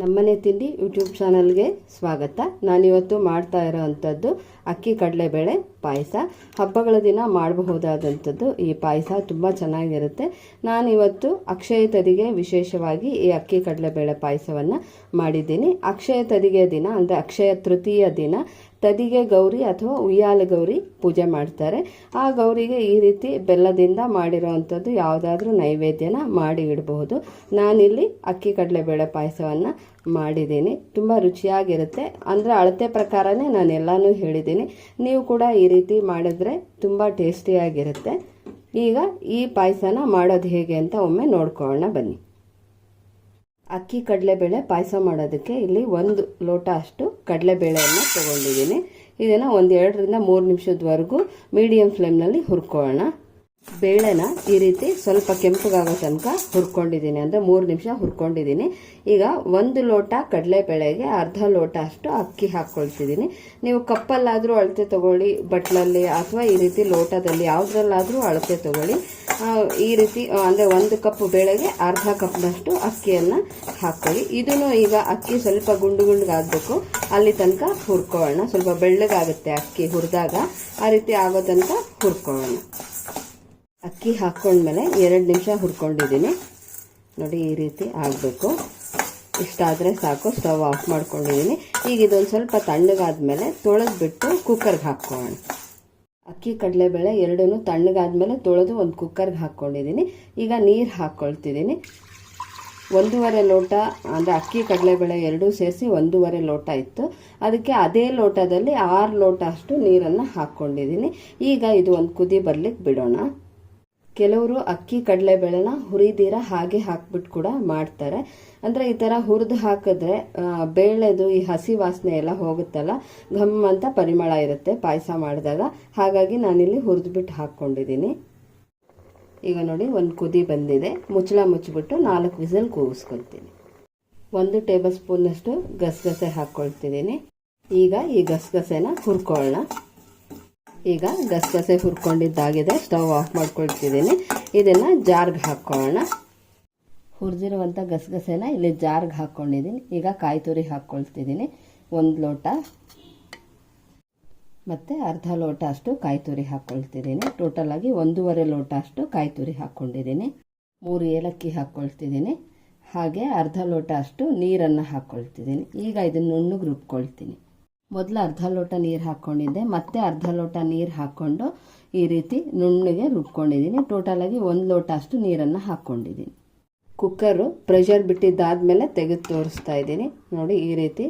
ನಮ್ಮನೆ ತಿಂಡಿ ಯೂಟ್ಯೂಬ್ ಚಾನಲ್ಗೆ ಸ್ವಾಗತ. ನಾನಿವತ್ತು ಮಾಡ್ತಾ ಇರೋವಂಥದ್ದು ಅಕ್ಕಿ ಕಡಲೆಬೇಳೆ ಪಾಯಸ. ಹಬ್ಬಗಳ ದಿನ ಮಾಡಬಹುದಾದಂಥದ್ದು ಈ ಪಾಯಸ ತುಂಬ ಚೆನ್ನಾಗಿರುತ್ತೆ. ನಾನಿವತ್ತು ಅಕ್ಷಯ ತದಿಗೆ ವಿಶೇಷವಾಗಿ ಈ ಅಕ್ಕಿ ಕಡಲೆಬೇಳೆ ಪಾಯಸವನ್ನು ಮಾಡಿದ್ದೀನಿ. ಅಕ್ಷಯ ತದಿಗೆ ದಿನ ಅಂದರೆ ಅಕ್ಷಯ ತೃತೀಯ ದಿನ ತದಿಗೆ ಗೌರಿ ಅಥವಾ ಉಯ್ಯಾಲೆ ಗೌರಿ ಪೂಜೆ ಮಾಡ್ತಾರೆ. ಆ ಗೌರಿಗೆ ಈ ರೀತಿ ಬೆಲ್ಲದಿಂದ ಮಾಡಿರೋವಂಥದ್ದು ಯಾವುದಾದ್ರೂ ನೈವೇದ್ಯನ ಮಾಡಿ ಇಡಬಹುದು. ನಾನಿಲ್ಲಿ ಅಕ್ಕಿ ಕಡಲೆಬೇಳೆ ಪಾಯಸವನ್ನು ಮಾಡಿದ್ದೀನಿ. ತುಂಬ ರುಚಿಯಾಗಿರುತ್ತೆ. ಅಂದರೆ ಅಳತೆ ಪ್ರಕಾರನೇ ನಾನು ಎಲ್ಲನೂ ಹೇಳಿದ್ದೀನಿ. ನೀವು ಕೂಡ ಈ ರೀತಿ ಮಾಡಿದ್ರೆ ತುಂಬ ಟೇಸ್ಟಿಯಾಗಿರುತ್ತೆ. ಈಗ ಈ ಪಾಯಸನ ಮಾಡೋದು ಹೇಗೆ ಅಂತ ಒಮ್ಮೆ ನೋಡ್ಕೊಳ್ಳೋಣ ಬನ್ನಿ. ಅಕ್ಕಿ ಕಡಲೆಬೇಳೆ ಪಾಯಸ ಮಾಡೋದಕ್ಕೆ ಇಲ್ಲಿ 1 ಲೋಟ ಅಷ್ಟು ಕಡಲೆಬೇಳೆಯನ್ನು ತೊಗೊಂಡಿದ್ದೀನಿ. ಇದನ್ನು 1-2 ರಿಂದ 3 ನಿಮಿಷದವರೆಗೂ ಮೀಡಿಯಂ ಫ್ಲೇಮ್ನಲ್ಲಿ ಹುರ್ಕೊಳ್ಳೋಣ. ಬೇಳೆನ ಈ ರೀತಿ ಸ್ವಲ್ಪ ಕೆಂಪಗಾಗೋ ತನಕ ಹುರ್ಕೊಂಡಿದ್ದೀನಿ, ಅಂದರೆ 3 ನಿಮಿಷ ಹುರ್ಕೊಂಡಿದ್ದೀನಿ. ಈಗ 1 ಲೋಟ ಕಡಲೆಬೇಳೆಗೆ ಅರ್ಧ ಲೋಟ ಅಷ್ಟು ಅಕ್ಕಿ ಹಾಕ್ಕೊಳ್ತಿದ್ದೀನಿ. ನೀವು ಕಪ್ಪಲ್ಲಾದರೂ ಅಳತೆ ತಗೊಳ್ಳಿ, ಬಟ್ಲಲ್ಲಿ ಅಥವಾ ಈ ರೀತಿ ಲೋಟದಲ್ಲಿ ಯಾವುದ್ರಲ್ಲಾದರೂ ಅಳತೆ ತಗೊಳ್ಳಿ. ಈ ರೀತಿ ಅಂದರೆ 1 ಕಪ್ ಬೇಳೆಗೆ ಅರ್ಧ ಕಪ್ನಷ್ಟು ಅಕ್ಕಿಯನ್ನು ಹಾಕ್ಕೊಳ್ಳಿ. ಇದನ್ನು ಈಗ ಅಕ್ಕಿ ಸ್ವಲ್ಪ ಗುಂಡು ಗುಂಡುಗಾಗಬೇಕು, ಅಲ್ಲಿ ತನಕ ಹುರ್ಕೊಳ್ಳೋಣ. ಸ್ವಲ್ಪ ಬೆಳ್ಳಗಾಗುತ್ತೆ ಅಕ್ಕಿ ಹುರಿದಾಗ, ಆ ರೀತಿ ಆಗೋ ತನಕ ಹುರ್ಕೊಳ್ಳೋಣ. ಅಕ್ಕಿ ಹಾಕ್ಕೊಂಡ್ಮೇಲೆ 2 ನಿಮಿಷ ಹುರ್ಕೊಂಡಿದ್ದೀನಿ. ನೋಡಿ ಈ ರೀತಿ ಆಗಬೇಕು. ಇಷ್ಟಾದರೆ ಸಾಕು. ಸ್ಟವ್ ಆಫ್ ಮಾಡ್ಕೊಂಡಿದ್ದೀನಿ. ಈಗ ಇದೊಂದು ಸ್ವಲ್ಪ ತಣ್ಣಗಾದ್ಮೇಲೆ ತೊಳೆದ್ಬಿಟ್ಟು ಕುಕ್ಕರ್ಗೆ ಹಾಕ್ಕೊಳ್ಳೋಣ. ಅಕ್ಕಿ ಕಡಲೆಬೇಳೆ ಎರಡೂ ತಣ್ಣಗಾದ್ಮೇಲೆ ತೊಳೆದು ಒಂದು ಕುಕ್ಕರ್ಗೆ ಹಾಕ್ಕೊಂಡಿದ್ದೀನಿ. ಈಗ ನೀರು ಹಾಕ್ಕೊಳ್ತಿದ್ದೀನಿ. 1.5 ಲೋಟ ಅಂದರೆ ಅಕ್ಕಿ ಕಡಲೆಬೇಳೆ ಎರಡೂ ಸೇರಿಸಿ 1.5 ಲೋಟ ಇತ್ತು. ಅದಕ್ಕೆ ಅದೇ ಲೋಟದಲ್ಲಿ 6 ಲೋಟ ಅಷ್ಟು ನೀರನ್ನು ಹಾಕ್ಕೊಂಡಿದ್ದೀನಿ. ಈಗ ಇದು ಒಂದು ಕುದಿ ಬರ್ಲಿಕ್ಕೆ ಬಿಡೋಣ. ಕೆಲವರು ಅಕ್ಕಿ ಕಡಲೆಬೇಳೆನ ಹುರಿದೀರ ಹಾಗೆ ಹಾಕ್ಬಿಟ್ಟು ಕೂಡ ಮಾಡ್ತಾರೆ. ಅಂದರೆ ಈ ಥರ ಹುರಿದು ಹಾಕಿದ್ರೆ ಬೇಳೆದು ಈ ಹಸಿ ವಾಸನೆ ಎಲ್ಲ ಹೋಗುತ್ತಲ್ಲ, ಘಮ್ ಅಂತ ಪರಿಮಳ ಇರುತ್ತೆ ಪಾಯಸ ಮಾಡಿದಾಗ. ಹಾಗಾಗಿ ನಾನಿಲ್ಲಿ ಹುರಿದ್ಬಿಟ್ಟು ಹಾಕ್ಕೊಂಡಿದ್ದೀನಿ. ಈಗ ನೋಡಿ ಒಂದು ಕುದಿ ಬಂದಿದೆ. ಮುಚ್ಚಳ ಮುಚ್ಚಿಬಿಟ್ಟು 4 ವಿಸಿಲ್ ಕೂಗಿಸ್ಕೊಳ್ತೀನಿ. 1 ಟೇಬಲ್ ಸ್ಪೂನಷ್ಟು ಗಸಗಸೆ ಹಾಕ್ಕೊಳ್ತಿದ್ದೀನಿ. ಈಗ ಈ ಗಸಗಸೆನ ಹುರ್ಕೊಳ್ಳೋಣ. ಈಗ ಗಸಗಸೆ ಹುರ್ಕೊಂಡಿದ್ದಾಗಿದೆ. Stove off ಮಾಡ್ಕೊಳ್ತಿದ್ದೀನಿ. ಇದನ್ನು ಜಾರ್ಗೆ ಹಾಕ್ಕೊಳ್ಳೋಣ. ಹುರಿದಿರುವಂಥ ಗಸಗಸೆನ ಇಲ್ಲಿ ಜಾರ್ಗೆ ಹಾಕ್ಕೊಂಡಿದ್ದೀನಿ. ಈಗ ಕಾಯಿ ತುರಿ ಹಾಕ್ಕೊಳ್ತಿದ್ದೀನಿ. 1 ಲೋಟ ಮತ್ತು ಅರ್ಧ ಲೋಟ ಅಷ್ಟು ಕಾಯಿ ತುರಿ ಹಾಕ್ಕೊಳ್ತಿದ್ದೀನಿ. ಟೋಟಲಾಗಿ 1.5 ಲೋಟ ಅಷ್ಟು ಕಾಯಿ ತುರಿ ಹಾಕ್ಕೊಂಡಿದ್ದೀನಿ. 3 ಏಲಕ್ಕಿ ಹಾಕ್ಕೊಳ್ತಿದ್ದೀನಿ. ಹಾಗೆ ಅರ್ಧ ಲೋಟ ಅಷ್ಟು ನೀರನ್ನು ಹಾಕ್ಕೊಳ್ತಿದ್ದೀನಿ. ಈಗ ಇದನ್ನು ನುಣ್ಣಗೆ ರುಬ್ಕೊಳ್ತೀನಿ. ಮೊದಲು ಅರ್ಧ ಲೋಟ ನೀರು ಹಾಕ್ಕೊಂಡಿದ್ದೆ, ಮತ್ತೆ ಅರ್ಧ ಲೋಟ ನೀರು ಹಾಕ್ಕೊಂಡು ಈ ರೀತಿ ನುಣ್ಣಗೆ ರುಬ್ಕೊಂಡಿದ್ದೀನಿ. ಟೋಟಲಾಗಿ 1 ಲೋಟ ಅಷ್ಟು ನೀರನ್ನು ಹಾಕ್ಕೊಂಡಿದ್ದೀನಿ. ಕುಕ್ಕರು ಪ್ರೆಷರ್ ಬಿಟ್ಟಿದ್ದಾದಮೇಲೆ ತೆಗೆದು ತೋರಿಸ್ತಾ ಇದ್ದೀನಿ. ನೋಡಿ ಈ ರೀತಿ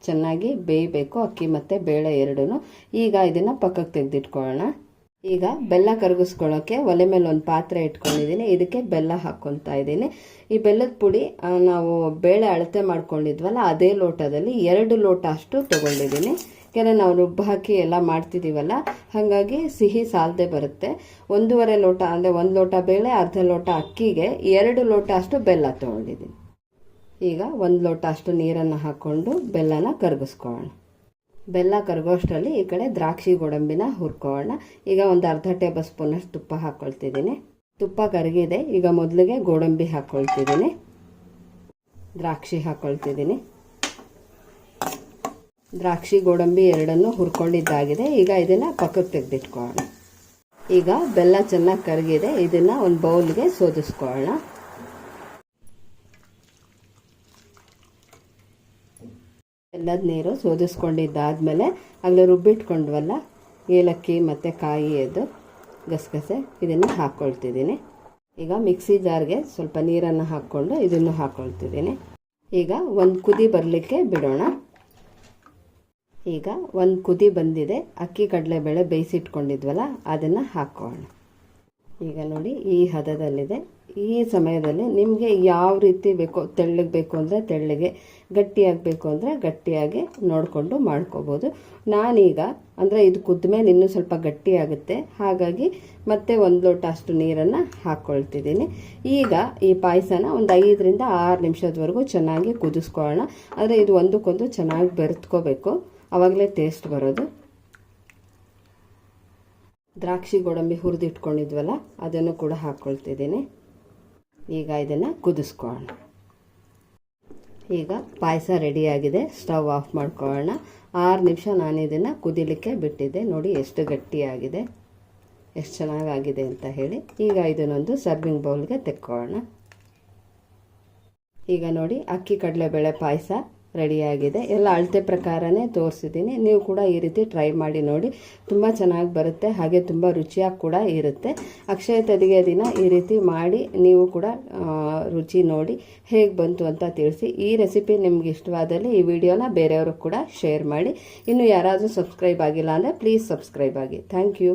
ಚೆನ್ನಾಗಿ ಬೇಯಬೇಕು ಅಕ್ಕಿ ಮತ್ತು ಬೇಳೆ ಎರಡೂ. ಈಗ ಇದನ್ನು ಪಕ್ಕಕ್ಕೆ ತೆಗೆದಿಟ್ಕೊಳ್ಳೋಣ. ಈಗ ಬೆಲ್ಲ ಕರಗಿಸ್ಕೊಳ್ಳೋಕ್ಕೆ ಒಲೆ ಮೇಲೆ ಒಂದು ಪಾತ್ರೆ ಇಟ್ಕೊಂಡಿದ್ದೀನಿ. ಇದಕ್ಕೆ ಬೆಲ್ಲ ಹಾಕ್ಕೊತಾ ಇದ್ದೀನಿ. ಈ ಬೆಲ್ಲದ ಪುಡಿ ನಾವು ಬೇಳೆ ಅಳತೆ ಮಾಡ್ಕೊಂಡಿದ್ವಲ್ಲ ಅದೇ ಲೋಟದಲ್ಲಿ 2 ಲೋಟ ಅಷ್ಟು ತೊಗೊಂಡಿದ್ದೀನಿ. ಯಾಕೆಂದರೆ ನಾವು ರುಬ್ಬು ಹಾಕಿ ಎಲ್ಲ ಮಾಡ್ತಿದ್ದೀವಲ್ಲ, ಹಾಗಾಗಿ ಸಿಹಿ ಸಾಲದೆ ಬರುತ್ತೆ. 1.5 ಲೋಟ ಅಂದರೆ 1 ಲೋಟ ಬೇಳೆ ಅರ್ಧ ಲೋಟ ಅಕ್ಕಿಗೆ 2 ಲೋಟ ಅಷ್ಟು ಬೆಲ್ಲ ತೊಗೊಂಡಿದ್ದೀನಿ. ಈಗ 1 ಲೋಟ ಅಷ್ಟು ನೀರನ್ನು ಹಾಕ್ಕೊಂಡು ಬೆಲ್ಲನ ಕರಗಿಸ್ಕೊಳ್ಳೋಣ. ಬೆಲ್ಲ ಕರಗೋಷ್ಟರಲ್ಲಿ ಈ ಕಡೆ ದ್ರಾಕ್ಷಿ ಗೋಡಂಬಿನ ಹುರ್ಕೊಳ್ಳೋಣ. ಈಗ ಒಂದು ಅರ್ಧ ಟೇಬಲ್ ಸ್ಪೂನಷ್ಟು ತುಪ್ಪ ಹಾಕ್ಕೊಳ್ತಿದ್ದೀನಿ. ತುಪ್ಪ ಕರಗಿದೆ. ಈಗ ಮೊದಲಿಗೆ ಗೋಡಂಬಿ ಹಾಕ್ಕೊಳ್ತಿದ್ದೀನಿ, ದ್ರಾಕ್ಷಿ ಹಾಕ್ಕೊಳ್ತಿದ್ದೀನಿ. ದ್ರಾಕ್ಷಿ ಗೋಡಂಬಿ ಎರಡನ್ನೂ ಹುರ್ಕೊಂಡಿದ್ದಾಗಿದೆ. ಈಗ ಇದನ್ನು ಪಕ್ಕಕ್ಕೆ ತೆಗೆದಿಟ್ಕೊಳ್ಳೋಣ. ಈಗ ಬೆಲ್ಲ ಚೆನ್ನಾಗಿ ಕರಗಿದೆ. ಇದನ್ನು ಒಂದು ಬೌಲ್ಗೆ ಸೋದಿಸ್ಕೊಳ್ಳೋಣ. ಬೆಲ್ಲದ ನೀರು ಸೋದಿಸ್ಕೊಂಡಿದ್ದಾದಮೇಲೆ ಆಗಲೇ ರುಬ್ಬಿಟ್ಕೊಂಡ್ವಲ್ಲ ಏಲಕ್ಕಿ ಮತ್ತು ಕಾಯಿಯದು ಗಸಗಸೆ ಇದನ್ನು ಹಾಕ್ಕೊಳ್ತಿದ್ದೀನಿ. ಈಗ ಮಿಕ್ಸಿ ಜಾರ್ಗೆ ಸ್ವಲ್ಪ ನೀರನ್ನು ಹಾಕ್ಕೊಂಡು ಇದನ್ನು ಹಾಕ್ಕೊಳ್ತಿದ್ದೀನಿ. ಈಗ ಒಂದು ಕುದಿ ಬರಲಿಕ್ಕೆ ಬಿಡೋಣ. ಈಗ ಒಂದು ಕುದಿ ಬಂದಿದೆ. ಅಕ್ಕಿ ಕಡಲೆಬೇಳೆ ಬೇಯಿಸಿಟ್ಕೊಂಡಿದ್ವಲ್ಲ ಅದನ್ನು ಹಾಕ್ಕೊಳ್ಳೋಣ. ಈಗ ನೋಡಿ ಈ ಹದದಲ್ಲಿದೆ. ಈ ಸಮಯದಲ್ಲಿ ನಿಮಗೆ ಯಾವ ರೀತಿ ಬೇಕೋ, ತೆಳ್ಳಗೆ ಬೇಕು ಅಂದರೆ ತೆಳ್ಳಗೆ, ಗಟ್ಟಿಯಾಗಬೇಕು ಅಂದರೆ ಗಟ್ಟಿಯಾಗಿ ನೋಡಿಕೊಂಡು ಮಾಡ್ಕೋಬೋದು. ನಾನೀಗ ಅಂದರೆ ಇದು ಕುದ್ಮೇಲೆ ಇನ್ನೂ ಸ್ವಲ್ಪ ಗಟ್ಟಿಯಾಗುತ್ತೆ, ಹಾಗಾಗಿ ಮತ್ತೆ 1 ಲೋಟ ಅಷ್ಟು ನೀರನ್ನು ಹಾಕ್ಕೊಳ್ತಿದ್ದೀನಿ. ಈಗ ಈ ಪಾಯಸನ ಒಂದು 5 ರಿಂದ 6 ನಿಮಿಷದವರೆಗೂ ಚೆನ್ನಾಗಿ ಕುದಿಸ್ಕೊಳ್ಳೋಣ. ಆದರೆ ಇದು ಒಂದಕ್ಕೊಂದು ಚೆನ್ನಾಗಿ ಬೆರೆತ್ಕೋಬೇಕು, ಆವಾಗಲೇ ಟೇಸ್ಟ್ ಬರೋದು. ದ್ರಾಕ್ಷಿ ಗೋಡಂಬಿ ಹುರಿದಿಟ್ಕೊಂಡಿದ್ವಲ್ಲ ಅದನ್ನು ಕೂಡ ಹಾಕ್ಕೊಳ್ತಿದ್ದೀನಿ. ಈಗ ಇದನ್ನು ಕುದಿಸ್ಕೊಳ್ಳೋಣ. ಈಗ ಪಾಯಸ ರೆಡಿಯಾಗಿದೆ. ಸ್ಟವ್ ಆಫ್ ಮಾಡ್ಕೊಳ್ಳೋಣ. 6 ನಿಮಿಷ ನಾನು ಇದನ್ನು ಕುದಿಲಿಕ್ಕೆ ಬಿಟ್ಟಿದ್ದೆ. ನೋಡಿ ಎಷ್ಟು ಗಟ್ಟಿಯಾಗಿದೆ, ಎಷ್ಟು ಚೆನ್ನಾಗಾಗಿದೆ ಅಂತ ಹೇಳಿ. ಈಗ ಇದನ್ನೊಂದು ಸರ್ವಿಂಗ್ ಬೌಲ್ಗೆ ತೆಕ್ಕೊಳ್ಳೋಣ. ಈಗ ನೋಡಿ ಅಕ್ಕಿ ಕಡಲೆಬೇಳೆ ಪಾಯಸ ರೆಡಿಯಾಗಿದೆ. ಎಲ್ಲ ಅಳತೆ ಪ್ರಕಾರನೇ ತೋರಿಸಿದ್ದೀನಿ. ನೀವು ಕೂಡ ಈ ರೀತಿ ಟ್ರೈ ಮಾಡಿ ನೋಡಿ, ತುಂಬ ಚೆನ್ನಾಗಿ ಬರುತ್ತೆ, ಹಾಗೆ ತುಂಬ ರುಚಿಯಾಗಿ ಕೂಡ ಇರುತ್ತೆ. ಅಕ್ಷಯ ತದಿಗೆ ದಿನ ಈ ರೀತಿ ಮಾಡಿ ನೀವು ಕೂಡ ರುಚಿ ನೋಡಿ ಹೇಗೆ ಬಂತು ಅಂತ ತಿಳಿಸಿ. ಈ ರೆಸಿಪಿ ನಿಮ್ಗೆ ಇಷ್ಟವಾದಲ್ಲಿ ಈ ವಿಡಿಯೋನ ಬೇರೆಯವ್ರಿಗೆ ಕೂಡ ಶೇರ್ ಮಾಡಿ. ಇನ್ನು ಯಾರಾದರೂ ಸಬ್ಸ್ಕ್ರೈಬ್ ಆಗಿಲ್ಲ ಅಂದರೆ ಪ್ಲೀಸ್ ಸಬ್ಸ್ಕ್ರೈಬ್ ಆಗಿ. Thank you.